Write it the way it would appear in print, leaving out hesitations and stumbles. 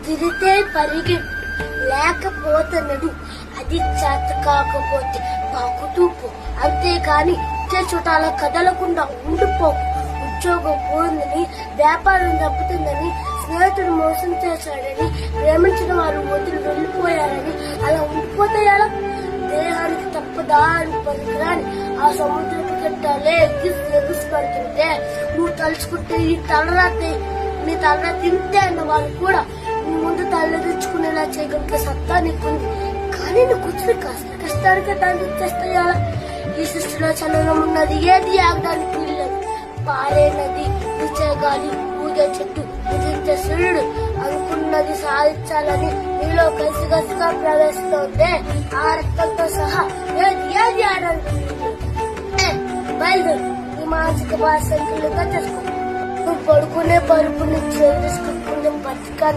కుదిరితే పరిగెట్టు, లేకపోతే నడు. అది చేత కాకపోతే పాకుతూ పో, అంతేకాని ఇచ్చే చుట్టాల కదలకుండా ఉండిపో. ఉద్యోగం పోయిందని, వ్యాపారం దెబ్బతిందని, స్నేహితుడు మోసం చేశాడని, ప్రేమించిన వారు వదిలి వెళ్లిపోయారని అలా ఉండిపోతే ఎలా? దేహానికి తప్పదా అని పనికిరాని ఆ సముద్రపు గట్టాలే ఎగిసి పడుతుంటే నువ్వు తలుచుకుంటే నీ తలరా తింటే అన్న వాళ్ళు కూడా నీ ముందు తలదించుకునేలా చేయగలిగే సత్తా నీకుంది. కానీ నువ్వు కూర్చుని కాస్త కష్టానికి దాన్ని తెస్తాయాలా? ఈ సృష్టిలో చలనం ఉన్నది ఏది ఆగడానికి వీల్లేదు. పారే నది, విచే గాలి, ఊగే చెట్టు, ఉదించే సూర్యుడు అనుకున్నది సాధించాలని నీలో గసిగసిగా ప్రవేశిస్తుంటే ఆ రక్తంతో సహా ఏది ఆడడానికి బయలుదేరు. ఈ మానసిక భాష సంఖ్యలుగా చేసుకో. నువ్వు పడుకునే పరుపుని చేరుకునే బతికా